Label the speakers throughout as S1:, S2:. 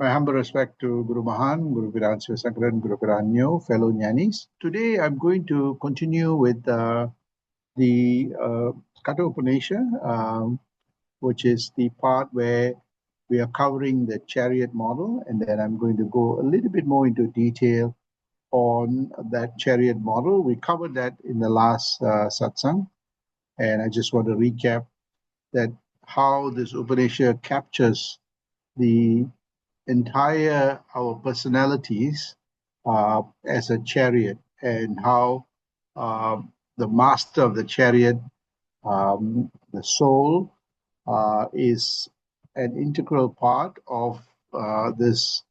S1: My humble respect to Guru Mahan, Guru Viransiva Sangran, Guru Piranyo, fellow Jnanis. Today I'm going to continue with the Katha Upanisha, which is the part where we are covering the chariot model, and then I'm going to go a little bit more into detail on that chariot model. We covered that in the last satsang, and I just want to recap that how this Upanishad captures the entire our personalities as a chariot, and how uh, the master of the chariot, the soul, is an integral part of the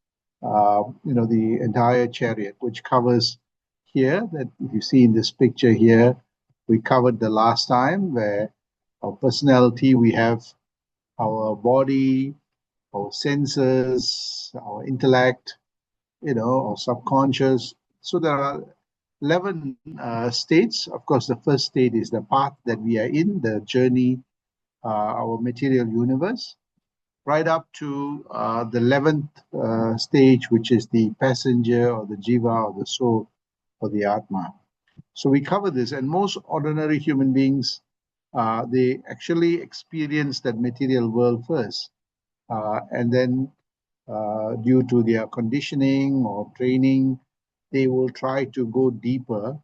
S1: entire chariot, which covers here, that if you see in this picture here, we covered the last time, where our personality, we have our body, our senses, our intellect, our subconscious. So there are 11 states. Of course, the first state is the path that we are in, the journey, our material universe, right up to the 11th stage, which is the passenger or the jiva or the soul or the atma. So we cover this, and most ordinary human beings, they actually experience that material world first, and then due to their conditioning or training, they will try to go deeper.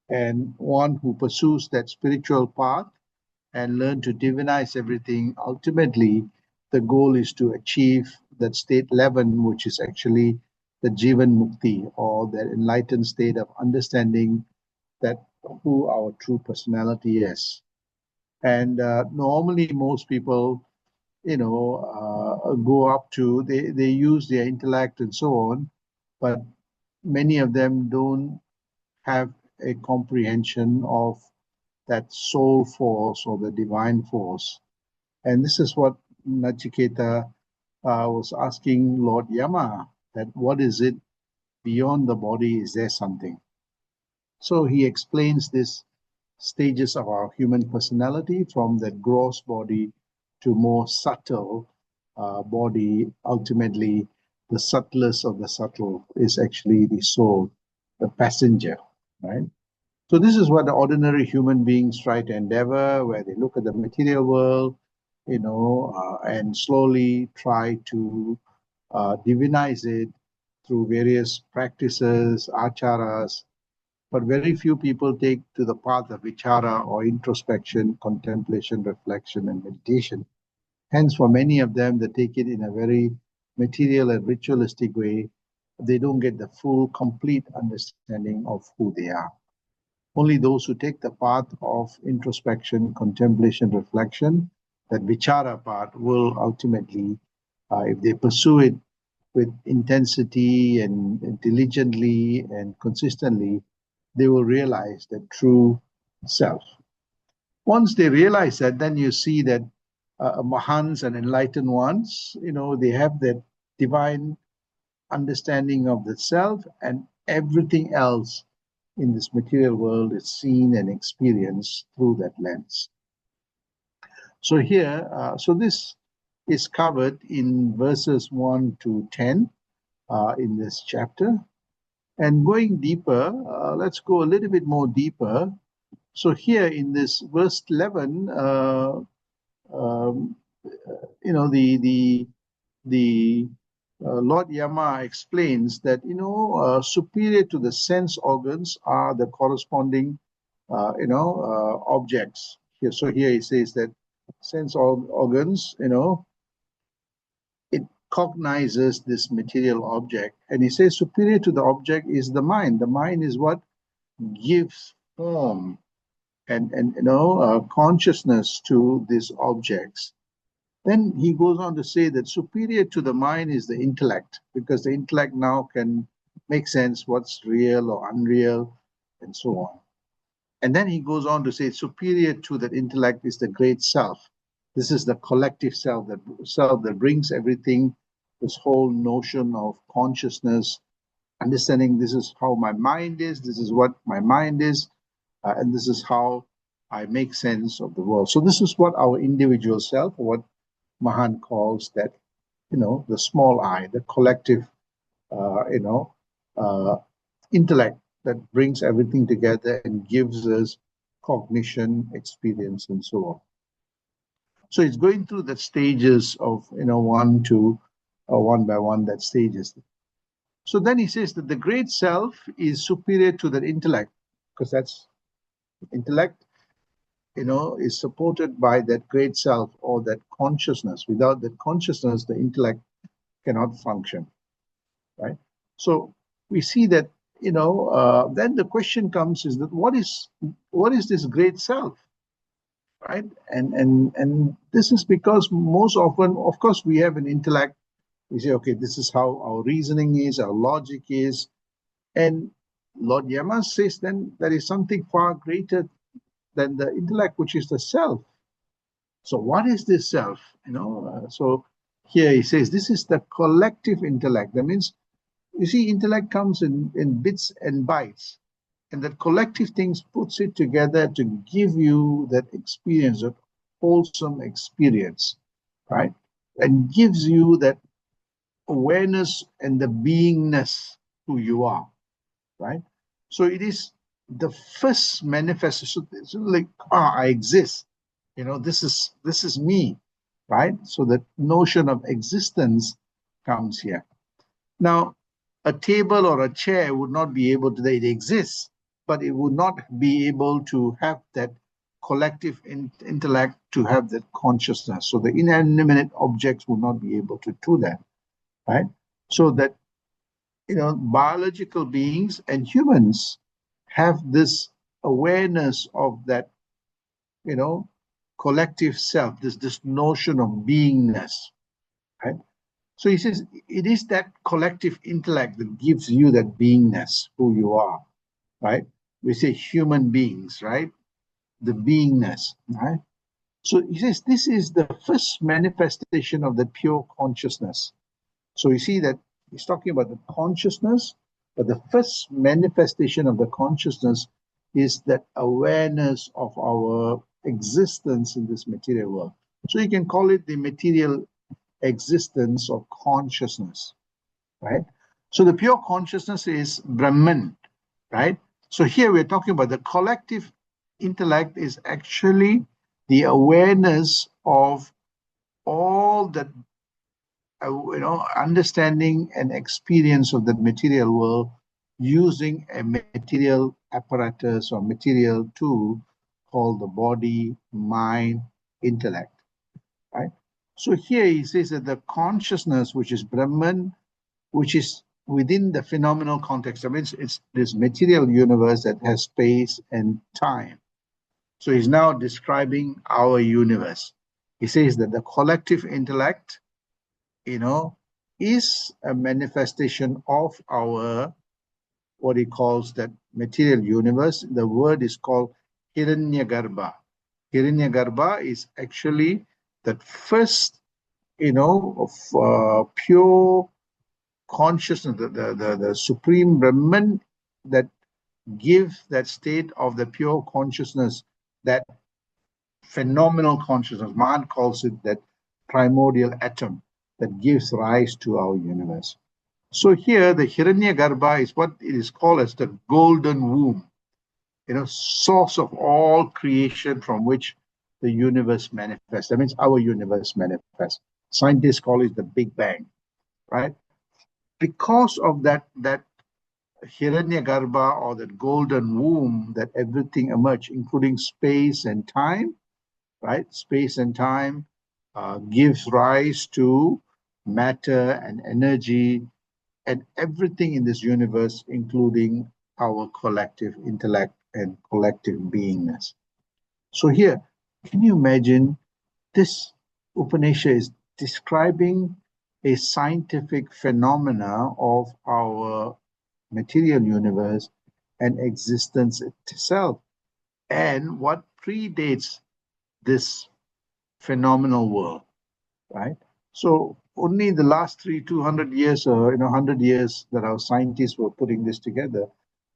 S1: And one who pursues that spiritual path and learn to divinize everything, ultimately, the goal is to achieve that state 11, which is actually the Jivan Mukti, or that enlightened state of understanding that who our true personality is. And normally, most people, go up to, they use their intellect and so on, but many of them don't have a comprehension of that soul force or the divine force. And this is what Nachiketa was asking Lord Yama, that what is it beyond the body? Is there something? So he explains this stages of our human personality, from that gross body to more subtle body. Ultimately, the subtlest of the subtle is actually the soul, the passenger, right? So this is what the ordinary human beings try to endeavor, where they look at the material world, and slowly try to divinize it through various practices, acharas, but very few people take to the path of vichara, or introspection, contemplation, reflection, and meditation. Hence, for many of them, they take it in a very material and ritualistic way. They don't get the full, complete understanding of who they are. Only those who take the path of introspection, contemplation, reflection, that vichara part, will ultimately, if they pursue it with intensity and diligently and consistently, they will realize the true self. Once they realize that, then you see that Mahans and enlightened ones, they have that divine understanding of the self, and everything else in this material world is seen and experienced through that lens. So here, this is covered in verses 1 to 10 in this chapter. And going deeper, let's go a little bit more deeper. So here in this verse 11, the Lord Yama explains that, superior to the sense organs are the corresponding, objects. Here, so here he says that sense organs, it cognizes this material object. And he says superior to the object is the mind. The mind is what gives form and consciousness to these objects. Then he goes on to say that superior to the mind is the intellect, because the intellect now can make sense what's real or unreal, and so on. And then he goes on to say superior to that intellect is the great self. This is the collective self that brings everything, this whole notion of consciousness, understanding this is how my mind is, this is what my mind is, and this is how I make sense of the world. So this is what our individual self, or what Mahan calls that the small I, the collective, you know, uh, intellect that brings everything together and gives us cognition, experience, and so on. So it's going through the stages of, one to one by one, that stages. So then he says that the great self is superior to the intellect, because that's intellect, is supported by that great self or that consciousness. Without that consciousness, the intellect cannot function, right? So we see that, then the question comes is that what is this great self, right? And this is because most often, of course, we have an intellect. We say, okay, this is how our reasoning is, our logic is, and Lord Yama says then there is something far greater than the intellect, which is the self. So what is this self? So here he says this is the collective intellect. That means, you see, intellect comes in bits and bytes, and that collective things puts it together to give you that experience, that wholesome experience, right? And gives you that awareness and the beingness who you are, right? So it is the first manifestation. It's like, I exist. This is me, right? So the notion of existence comes here. Now, a table or a chair would not be able to, it exists, but it would not be able to have that collective intellect, to have that consciousness. So the inanimate objects would not be able to do that, right? So that, biological beings and humans have this awareness of that, you know, collective self, this notion of beingness, right? So he says it is that collective intellect that gives you that beingness, who you are, right? We say human beings, right? The beingness, right? So he says this is the first manifestation of the pure consciousness. So you see that he's talking about the consciousness, but the first manifestation of the consciousness is that awareness of our existence in this material world. So you can call it the material existence of consciousness, right? So the pure consciousness is Brahman, right? So here we're talking about the collective intellect is actually the awareness of all that, understanding and experience of the material world using a material apparatus or material tool called the body, mind, intellect, right? So here he says that the consciousness, which is Brahman, which is within the phenomenal context. I mean, it's this material universe that has space and time. So he's now describing our universe. He says that the collective intellect, is a manifestation of our, what he calls that material universe. The word is called Hiranyagarbha. Hiranyagarbha is actually that first, of pure consciousness, the supreme Brahman that gives that state of the pure consciousness, that phenomenal consciousness. Mahan calls it that primordial atom that gives rise to our universe. So here, the Hiranyagarbha is what it is called as the golden womb, source of all creation from which the universe manifests. That means our universe manifests. Scientists call it the Big Bang, right? Because of that Hiranyagarbha, or that golden womb, that everything emerged, including space and time, right? Space and time gives rise to matter and energy and everything in this universe, including our collective intellect and collective beingness. So here, can you imagine, this Upanishad is describing a scientific phenomena of our material universe and existence itself, and what predates this phenomenal world, right? So only in the last 200 years, or 100 years, that our scientists were putting this together.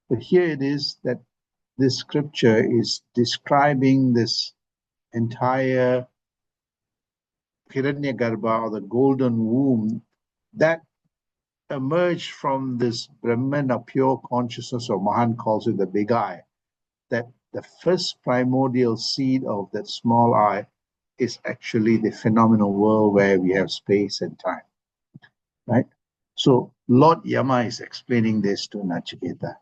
S1: But here it is that this scripture is describing this entire Hiranyagarbha, or the golden womb, that emerged from this Brahman of pure consciousness, or Mahan calls it the big I, that the first primordial seed of that small I is actually the phenomenal world where we have space and time, right? So Lord Yama is explaining this to Nachiketa.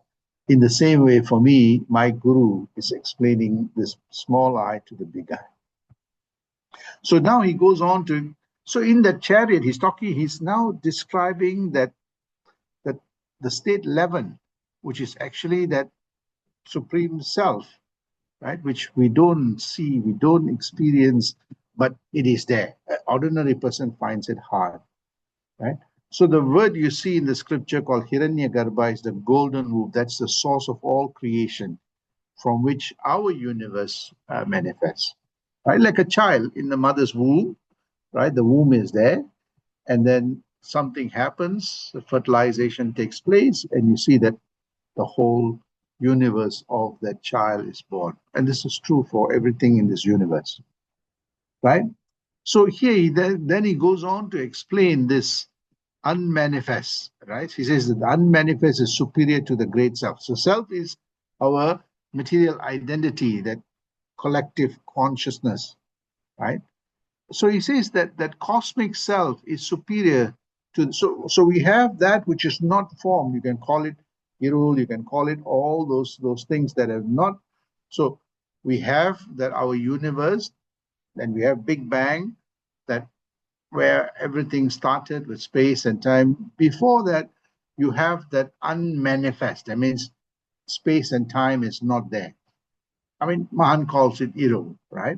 S1: In the same way, for me, my guru is explaining this small I to the big I. So now he goes on to, so in that chariot, he's now describing that the state 11, which is actually that supreme self, right? Which we don't see, we don't experience, but it is there. An ordinary person finds it hard, right? So the word you see in the scripture called Hiranyagarbha is the golden womb. That's the source of all creation from which our universe manifests, right? Like a child in the mother's womb, right? The womb is there, and then something happens, the fertilization takes place, and you see that the whole universe of that child is born. And this is true for everything in this universe, right? So here, then he goes on to explain this unmanifest, right? He says that the unmanifest is superior to the great self. So self is our material identity, that collective consciousness, right? So he says that that cosmic self is superior to, so we have that which is not formed. You can call it Irul, you can call it all those things that have not. So we have that our universe, then we have Big Bang, that where everything started with space and time. Before that, you have that unmanifest. That means space and time is not there. I mean, Mahan calls it Irul, right?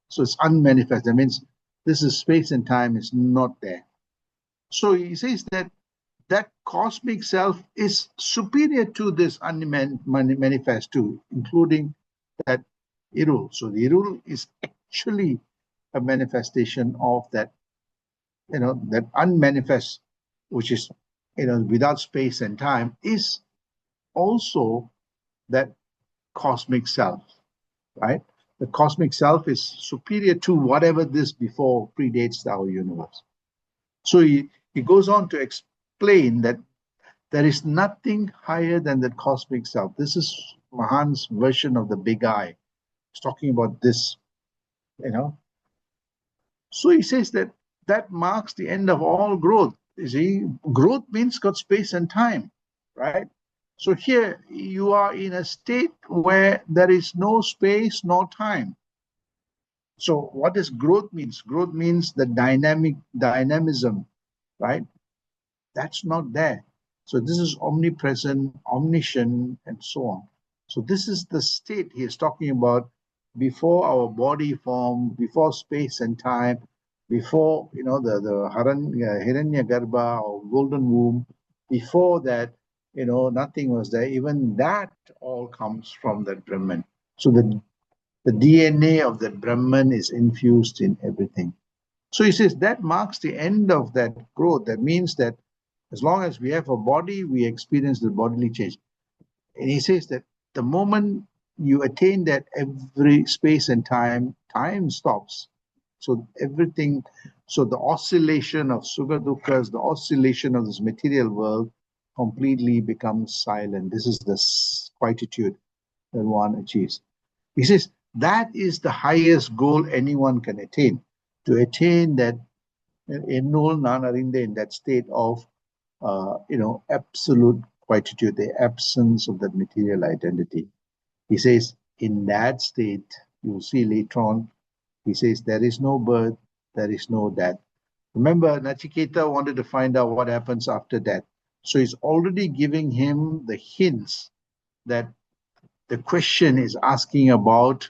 S1: So it's unmanifest. That means this is space and time is not there. So he says that that cosmic self is superior to this unmanifest too, including that Irul. So the Irul is actually a manifestation of that, that unmanifest, which is, without space and time, is also that cosmic self, right? The cosmic self is superior to whatever this before predates our universe. So he goes on to explain that there is nothing higher than that cosmic self. This is Mahan's version of the big I. He's talking about this, you know. So he says that that marks the end of all growth. You see, growth means got space and time, right? So here you are in a state where there is no space, no time. So what does growth means? Growth means the dynamism, right? That's not there. So this is omnipresent, omniscient, and so on. So this is the state he is talking about before our body formed, before space and time, before the Hiranyagarbha or golden womb. Before that, nothing was there. Even that all comes from that Brahman. So the DNA of that Brahman is infused in everything. So he says that marks the end of that growth. That means that as long as we have a body, we experience the bodily change. And he says that the moment you attain that, every space and time stops. So everything, so the oscillation of Sukha Dukkha, the oscillation of this material world completely becomes silent. This is the quietude that one achieves. He says that is the highest goal anyone can attain, to attain that ennol nan arinde, in that state of absolute quietude, the absence of that material identity. He says, in that state, you'll see later on, he says, there is no birth, there is no death. Remember, Nachiketa wanted to find out what happens after death. So he's already giving him the hints that the question is asking about,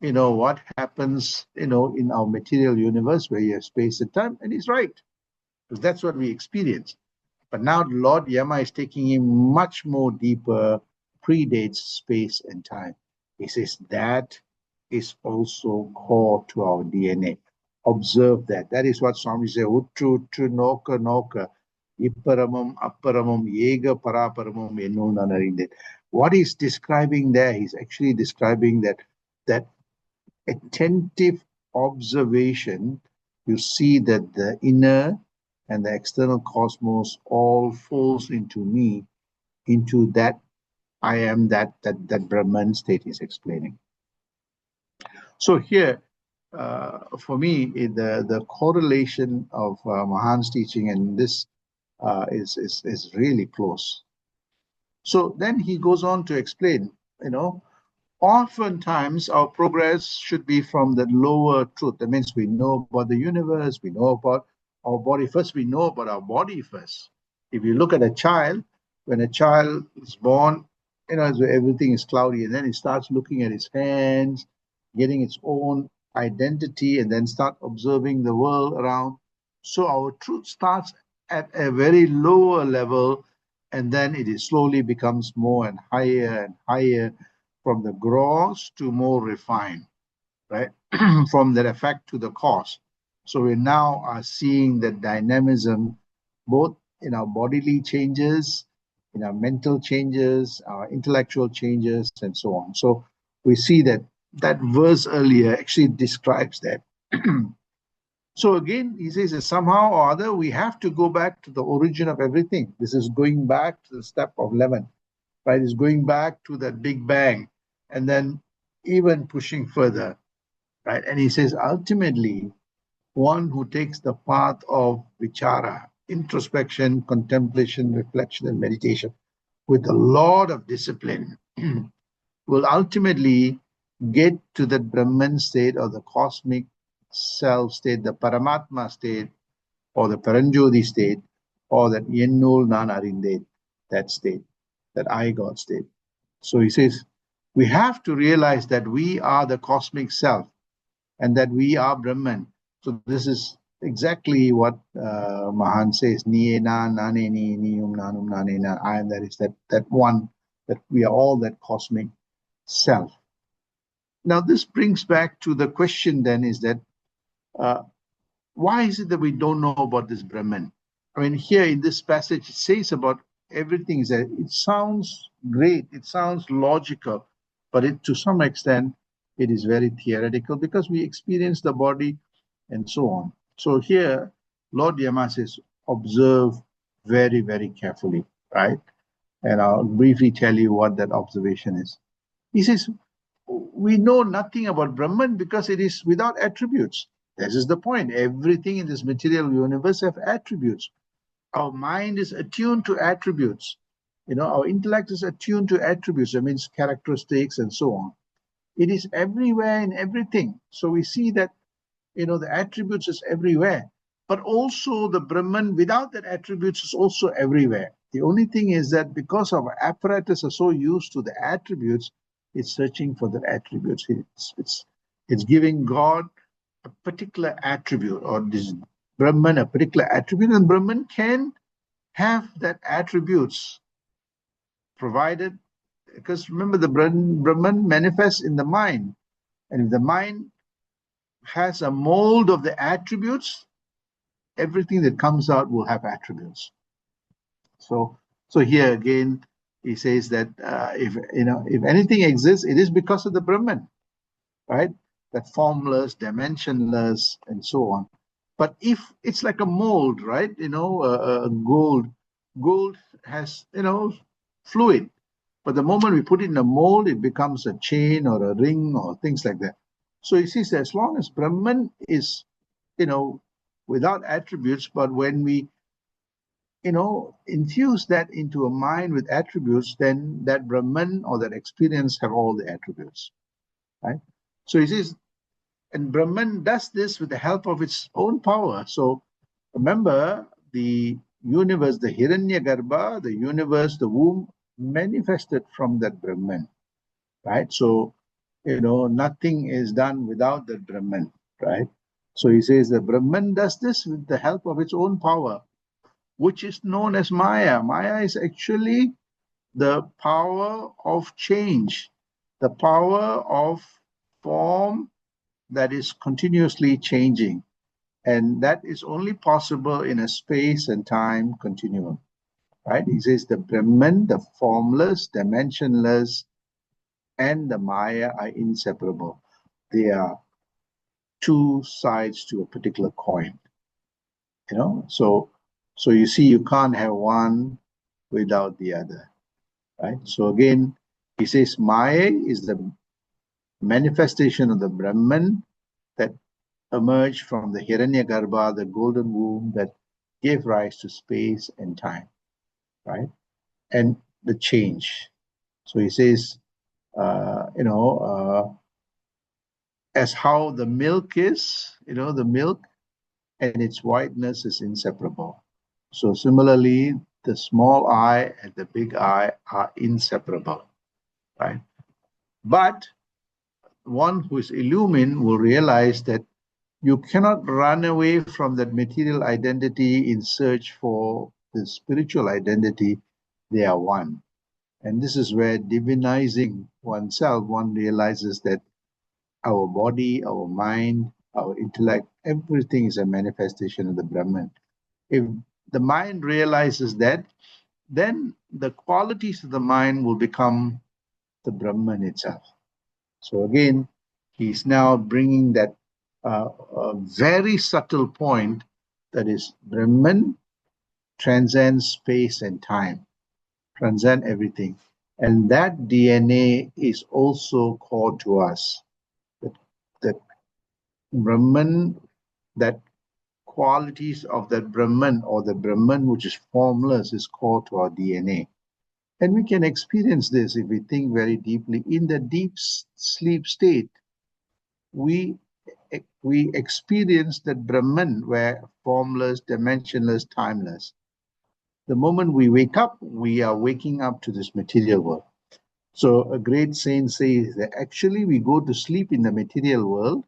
S1: what happens, in our material universe where you have space and time. And he's right, because that's what we experience. But now Lord Yama is taking him much more deeper, predates space and time. He says that is also core to our DNA. Observe that. That is what Swami says, Utru, Utru, Noka, Noka, Iparamam, Aparamam, Yega, Paraparamam, Enunanarindet. What he's describing there, he's actually describing that attentive observation you see that the inner and the external cosmos all falls into me, into that I am, that Brahman state he's explaining. So here, for me, the correlation of Mahan's teaching and this is really close. So then he goes on to explain, oftentimes our progress should be from the lower truth. That means we know about the universe, we know about our body. First, we know about our body first. If you look at a child, when a child is born, everything is cloudy, and then he starts looking at his hands, getting its own identity, and then start observing the world around. So our truth starts at a very lower level, and then it slowly becomes more and higher, from the gross to more refined, right? From the effect to the cause. So we now are seeing the dynamism both in our bodily changes, in our mental changes, our intellectual changes, and so on. So we see that verse earlier actually describes that. So again, he says that somehow or other, we have to go back to the origin of everything. This is going back to the step of 11, right? It's going back to that Big Bang, and then even pushing further, right? And he says, ultimately, one who takes the path of vichara, introspection, contemplation, reflection, and meditation with a lot of discipline will ultimately get to the Brahman state or the cosmic self state, the Paramatma state, or the Paranjodi state, or that Yennul Nanarinde, that state, that I God state. So he says, we have to realize that we are the cosmic self and that we are Brahman. So this is exactly what Mahan says, Niye na, nane ni, niyum nanum nane na. I am, that is that one, that we are all that cosmic self. Now this brings back to the question then, is that why is it that we don't know about this Brahman? I mean, here in this passage, it says about everything. That it sounds great, it sounds logical, but to some extent, it is very theoretical because we experience the body and so on. So here, Lord Yama says, observe very, very carefully, right? And I'll briefly tell you what that observation is. He says, we know nothing about Brahman because it is without attributes. This is the point. Everything in this material universe have attributes. Our mind is attuned to attributes. Our intellect is attuned to attributes. That means characteristics and so on. It is everywhere in everything. So we see that, the attributes is everywhere. But also the Brahman without that attributes is also everywhere. The only thing is that because our apparatus are so used to the attributes, it's searching for the attributes. It's giving God a particular attribute, or this Brahman a particular attribute, and Brahman can have that attributes provided, because remember the Brahman manifests in the mind, and if the mind has a mold of the attributes, everything that comes out will have attributes. So here again, he says that if anything exists, it is because of the Brahman, right? That formless, dimensionless, and so on. But if it's like a mold, right? Gold has fluid. But the moment we put it in a mold, it becomes a chain or a ring or things like that. So he says that as long as Brahman is, without attributes, but when we infuse that into a mind with attributes, then that Brahman or that experience have all the attributes, right? So he says, and Brahman does this with the help of its own power. So remember, the universe, the Hiranyagarbha, the universe, the womb, manifested from that Brahman, right? So, nothing is done without the Brahman, right? So he says the Brahman does this with the help of its own power, which is known as Maya. Maya is actually the power of change, the power of form that is continuously changing. And that is only possible in a space and time continuum, right? He says the Brahman, the formless, dimensionless, and the Maya are inseparable. They are two sides to a particular coin. So you see, you can't have one without the other, right? So again, he says Maya is the manifestation of the Brahman that emerged from the Hiranyagarbha, the golden womb that gave rise to space and time, right? And the change. So he says, as how the milk is, the milk and its whiteness is inseparable. So similarly, the small I and the big I are inseparable, right? But one who is illumined will realize that you cannot run away from that material identity in search for the spiritual identity. They are one. And this is where divinizing oneself, one realizes that our body, our mind, our intellect, everything is a manifestation of the Brahman. If the mind realizes that, then the qualities of the mind will become the Brahman itself. So again, he's now bringing that a very subtle point, that is, Brahman transcends space and time, transcend everything. And that DNA is also core to us. That Brahman, that qualities of that Brahman, or the Brahman which is formless, is core to our DNA. And we can experience this if we think very deeply. In the deep sleep state, we experience that Brahman, where formless, dimensionless, timeless. The moment we wake up, we are waking up to this material world. So a great saint says that actually we go to sleep in the material world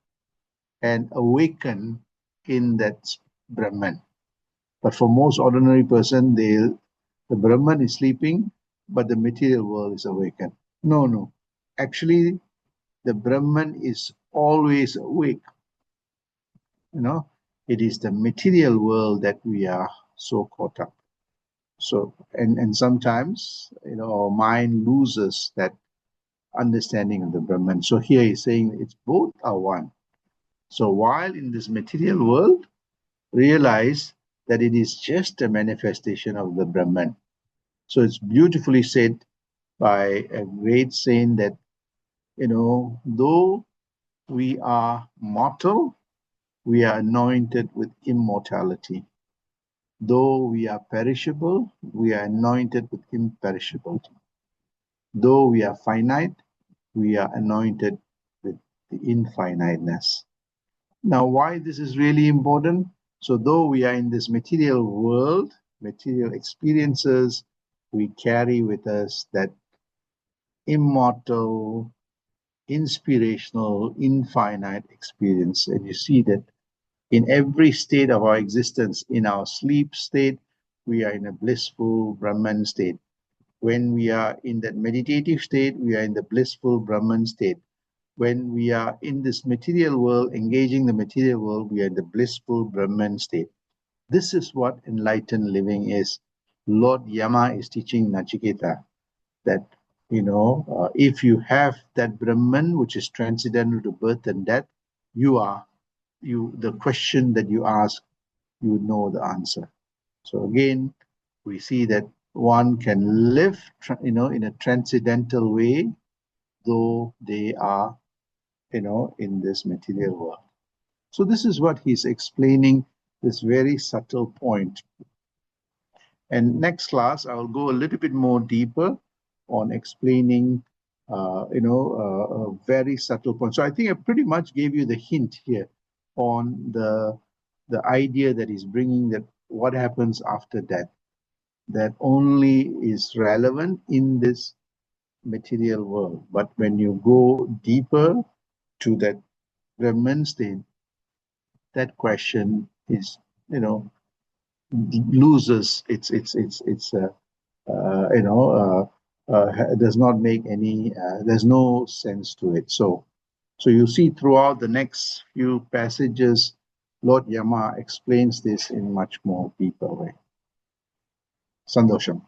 S1: and awaken in that Brahman. But for most ordinary person, the Brahman is sleeping, but the material world is awakened. No. Actually, the Brahman is always awake. It is the material world that we are so caught up. So, and sometimes, our mind loses that understanding of the Brahman. So here he's saying it's both are one. So while in this material world, realize that it is just a manifestation of the Brahman. So it's beautifully said by a great saint that, though we are mortal, we are anointed with immortality. Though we are perishable, we are anointed with imperishability. Though we are finite, we are anointed with the infiniteness. Now, why this is really important? So though we are in this material world, material experiences, we carry with us that immortal, inspirational, infinite experience. And you see that in every state of our existence, in our sleep state, we are in a blissful Brahman state. When we are in that meditative state, we are in the blissful Brahman state. When we are in this material world, engaging the material world, we are in the blissful Brahman state. This is what enlightened living is. Lord Yama is teaching Nachiketa that, if you have that Brahman, which is transcendental to birth and death, the question that you ask, you know the answer. So again, we see that one can live, in a transcendental way, though they are, in this material world. So this is what he's explaining, this very subtle point. And next class, I will go a little bit more deeper on explaining, a very subtle point. So I think I pretty much gave you the hint here on the idea that he's bringing, that what happens after death, that only is relevant in this material world. But when you go deeper to that Brahman state, that question is, loses its does not make any, there's no sense to it. So you see throughout the next few passages, Lord Yama explains this in much more deeper way. Sandosham.